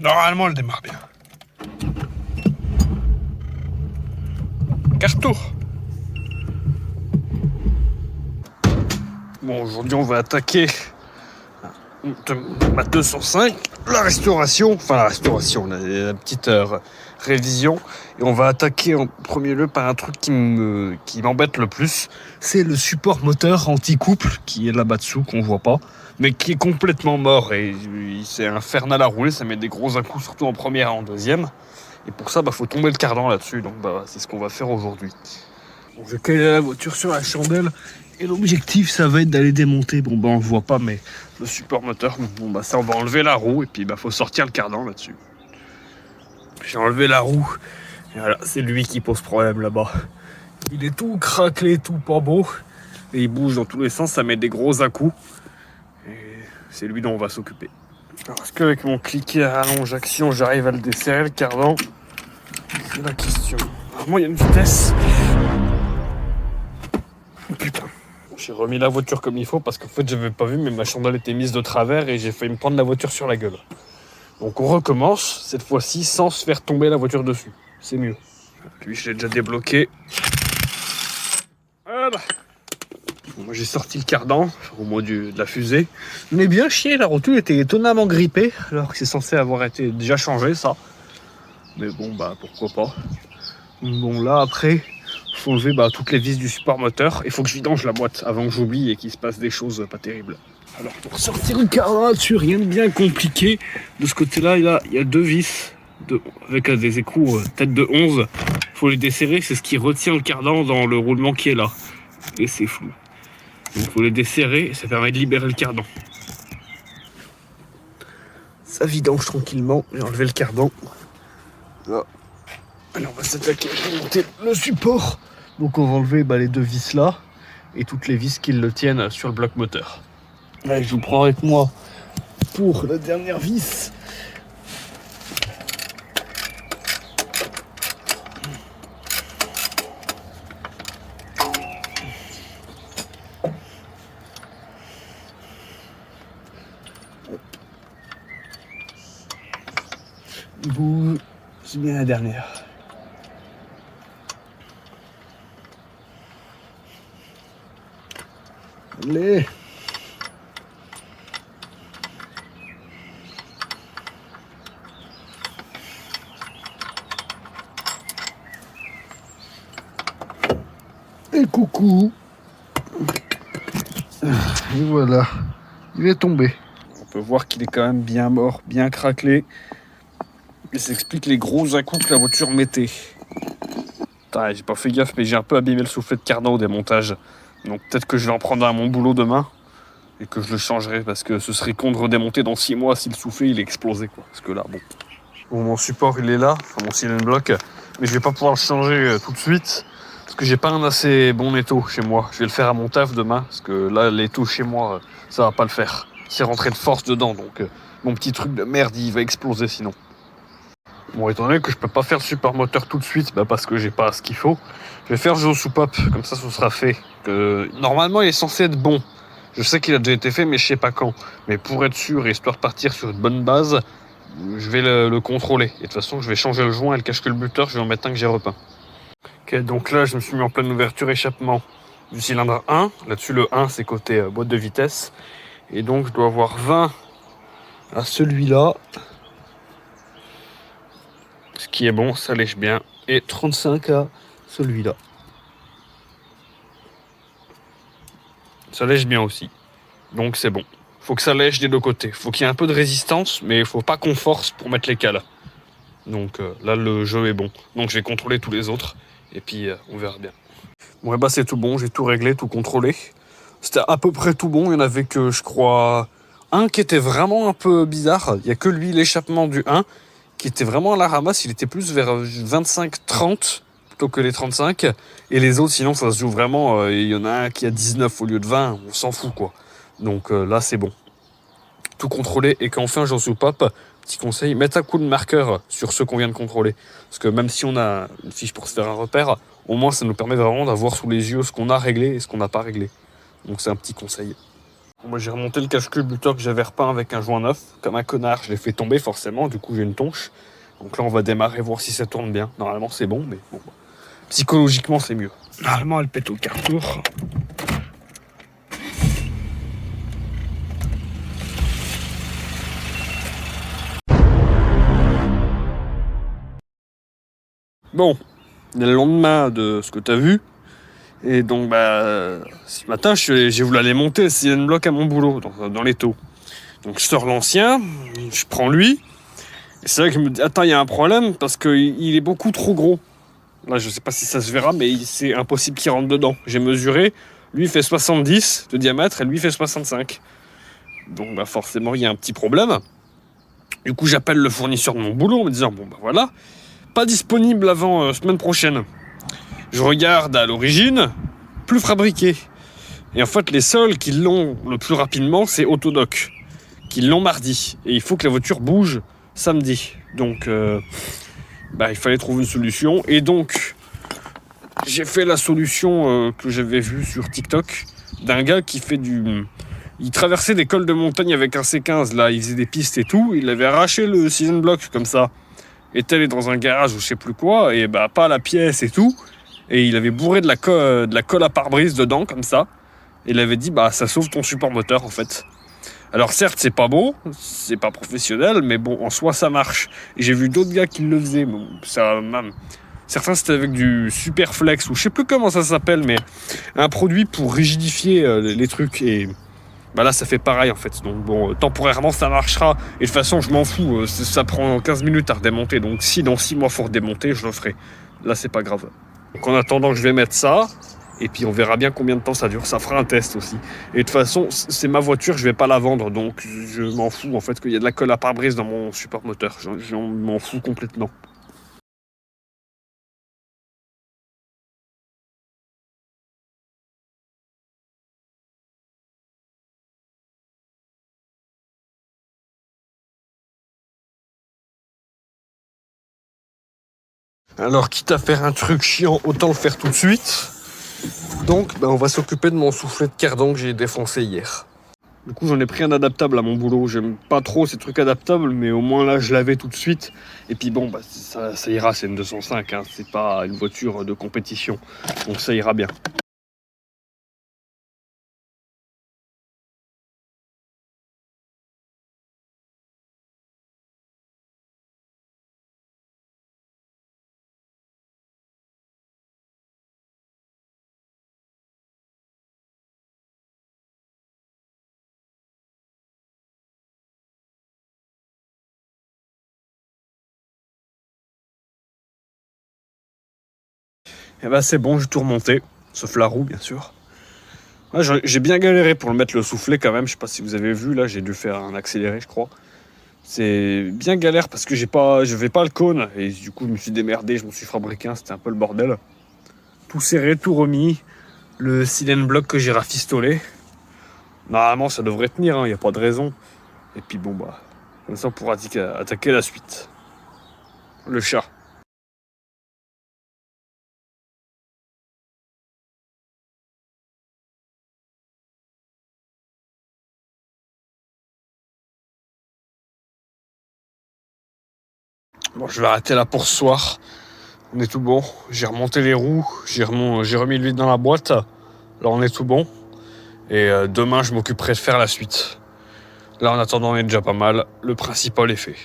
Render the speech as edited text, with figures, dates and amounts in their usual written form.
Normalement, elle démarre bien. Carreau. Bon, aujourd'hui, on va attaquer ma 205, la restauration, la petite révision, et on va attaquer en premier lieu par un truc qui m'embête le plus, c'est le support moteur anti-couple qui est là-bas dessous, qu'on voit pas, mais qui est complètement mort, et c'est infernal à rouler, ça met des gros à-coups, surtout en première et en deuxième, et pour ça, faut tomber le cardan là-dessus, donc c'est ce qu'on va faire aujourd'hui. Bon, je cale la voiture sur la chandelle, et l'objectif, ça va être d'aller démonter, on le voit pas, mais le support moteur, ça, on va enlever la roue, et puis faut sortir le cardan là-dessus. J'ai enlevé la roue, et voilà, c'est lui qui pose problème là-bas. Il est tout craquelé, tout pas beau, et il bouge dans tous les sens, ça met des gros à-coups, et c'est lui dont on va s'occuper. Alors, est-ce qu'avec mon cliquet à rallonge action, j'arrive à le desserrer, le cardan? C'est la question. Moi, il y a une vitesse. Putain. J'ai remis la voiture comme il faut parce qu'en fait j'avais pas vu, mais ma chandelle était mise de travers et j'ai failli me prendre la voiture sur la gueule. Donc on recommence, cette fois-ci sans se faire tomber la voiture dessus. C'est mieux. Lui je l'ai déjà débloqué. Voilà. Bon, moi j'ai sorti le cardan au mot de la fusée. On est bien chié, la rotule était étonnamment grippée alors que c'est censé avoir été déjà changé ça. Mais bon pourquoi pas. Bon là après, faut enlever toutes les vis du support moteur. Il faut que je vidange la boîte avant que j'oublie et qu'il se passe des choses pas terribles. Alors pour sortir le cardan là-dessus, rien de bien compliqué. De ce côté-là, il y a deux vis avec des écrous tête de 11. Faut les desserrer, c'est ce qui retient le cardan dans le roulement qui est là. Et c'est flou. Donc faut les desserrer et ça permet de libérer le cardan. Ça vidange tranquillement. J'ai enlevé le cardan. Là. Alors on va s'attaquer à monter le support. Donc on va enlever les deux vis là et toutes les vis qui le tiennent sur le bloc moteur. Allez, je vous prends avec moi pour la dernière vis. C'est bien la dernière. Allez. Et coucou. Et voilà. Il est tombé. On peut voir qu'il est quand même bien mort, bien craquelé. Et ça explique les gros à-coups que la voiture mettait. Putain, j'ai pas fait gaffe, mais j'ai un peu abîmé le soufflet de cardan au démontage. Donc peut-être que je vais en prendre un à mon boulot demain et que je le changerai parce que ce serait con de redémonter dans 6 mois si le soufflet il est explosé quoi. Parce que là mon support il est là, mon cylindre bloc, mais je vais pas pouvoir le changer tout de suite parce que j'ai pas un assez bon étau chez moi. Je vais le faire à mon taf demain parce que là l'étau chez moi ça va pas le faire. C'est rentré de force dedans donc mon petit truc de merde il va exploser sinon. Bon, étant donné que je peux pas faire le support moteur tout de suite, parce que j'ai pas ce qu'il faut, je vais faire Géo Soupape, comme ça ce sera fait. Normalement il est censé être bon. Je sais qu'il a déjà été fait, mais je sais pas quand. Mais pour être sûr, et histoire de partir sur une bonne base, je vais le contrôler. Et de toute façon, je vais changer le joint et le cache-culbuteur, je vais en mettre un que j'ai repeint. Ok, donc là, je me suis mis en pleine ouverture échappement du cylindre 1. Là-dessus, le 1, c'est côté boîte de vitesse. Et donc, je dois avoir 20 à celui-là. Ce qui est bon, ça lèche bien. Et 35 à celui-là. Ça lèche bien aussi. Donc c'est bon. Faut que ça lèche des deux côtés. Faut qu'il y ait un peu de résistance, mais il faut pas qu'on force pour mettre les cales. Donc là, le jeu est bon. Donc je vais contrôler tous les autres. Et puis on verra bien. Bon, c'est tout bon. J'ai tout réglé, tout contrôlé. C'était à peu près tout bon. Il y en avait que, je crois, un qui était vraiment un peu bizarre. Il n'y a que lui, l'échappement du 1, qui était vraiment à la ramasse. Il était plus vers 25-30 plutôt que les 35. Et les autres, sinon, ça se joue vraiment. Il y en a un qui a 19 au lieu de 20. On s'en fout, quoi. Donc là, c'est bon. Tout contrôlé. Et quand on fait un Géo Soupape, petit conseil, mettez un coup de marqueur sur ceux qu'on vient de contrôler. Parce que même si on a une fiche pour se faire un repère, au moins, ça nous permet vraiment d'avoir sous les yeux ce qu'on a réglé et ce qu'on n'a pas réglé. Donc c'est un petit conseil. Moi j'ai remonté le cache-culbuteur que j'avais repeint avec un joint neuf. Comme un connard, je l'ai fait tomber forcément, du coup j'ai une tonche. Donc là on va démarrer, voir si ça tourne bien. Normalement c'est bon, mais bon. Psychologiquement c'est mieux. Normalement elle pète au quart tour. Bon, le lendemain de ce que t'as vu, et donc ce matin j'ai voulu aller monter le cylindre bloc à mon boulot, dans les taux. Donc je sors l'ancien, je prends lui, et c'est là que je me dis, attends, il y a un problème, parce qu'il est beaucoup trop gros. Là je sais pas si ça se verra, mais c'est impossible qu'il rentre dedans. J'ai mesuré, lui il fait 70 de diamètre, et lui il fait 65. Donc forcément il y a un petit problème. Du coup j'appelle le fournisseur de mon boulot en me disant, voilà, pas disponible avant semaine prochaine. Je regarde à l'origine, plus fabriqué. Et en fait, les seuls qui l'ont le plus rapidement, c'est Autodoc, qui l'ont mardi. Et il faut que la voiture bouge samedi. Donc, il fallait trouver une solution. Et donc, j'ai fait la solution que j'avais vue sur TikTok d'un gars qui fait il traversait des cols de montagne avec un C15, là, il faisait des pistes et tout. Il avait arraché le season block comme ça. Et tel est dans un garage ou je sais plus quoi, et pas la pièce et tout. Et il avait bourré de la colle à pare-brise dedans, comme ça. Et il avait dit, ça sauve ton support moteur, en fait. Alors certes, c'est pas beau, c'est pas professionnel, mais bon, en soi, ça marche. Et j'ai vu d'autres gars qui le faisaient. Bon, certains, c'était avec du Superflex, ou je sais plus comment ça s'appelle, mais un produit pour rigidifier les trucs. Et là, ça fait pareil, en fait. Donc bon, temporairement, ça marchera. Et de toute façon, je m'en fous. Ça prend 15 minutes à redémonter. Donc si dans 6 mois, faut redémonter, je le ferai. Là, c'est pas grave. Donc en attendant, je vais mettre ça. Et puis on verra bien combien de temps ça dure. Ça fera un test aussi. Et de toute façon, c'est ma voiture, je vais pas la vendre. Donc je m'en fous, en fait, qu'il y a de la colle à pare-brise dans mon support moteur. Je m'en fous complètement. Alors, quitte à faire un truc chiant, autant le faire tout de suite. Donc, on va s'occuper de mon soufflet de cardan que j'ai défoncé hier. Du coup, j'en ai pris un adaptable à mon boulot. J'aime pas trop ces trucs adaptables, mais au moins là, je l'avais tout de suite. Et puis ça ira, c'est une 205, hein. C'est pas une voiture de compétition. Donc ça ira bien. Et c'est bon, j'ai tout remonté. Sauf la roue, bien sûr. Ouais, j'ai bien galéré pour le mettre le soufflet quand même. Je sais pas si vous avez vu, là, j'ai dû faire un accéléré, je crois. C'est bien galère parce que je vais pas le cône. Et du coup, je me suis démerdé, je m'en suis fabriqué un, c'était un peu le bordel. Tout serré, tout remis. Le cylindre bloc que j'ai rafistolé. Normalement, ça devrait tenir, il n'y a pas de raison. Et puis comme ça, on pourra attaquer la suite. Le chat. Bon, je vais arrêter là pour ce soir. On est tout bon. J'ai remonté les roues, j'ai remis l'huile dans la boîte. Là, on est tout bon. Et demain, je m'occuperai de faire la suite. Là, en attendant, on est déjà pas mal. Le principal est fait.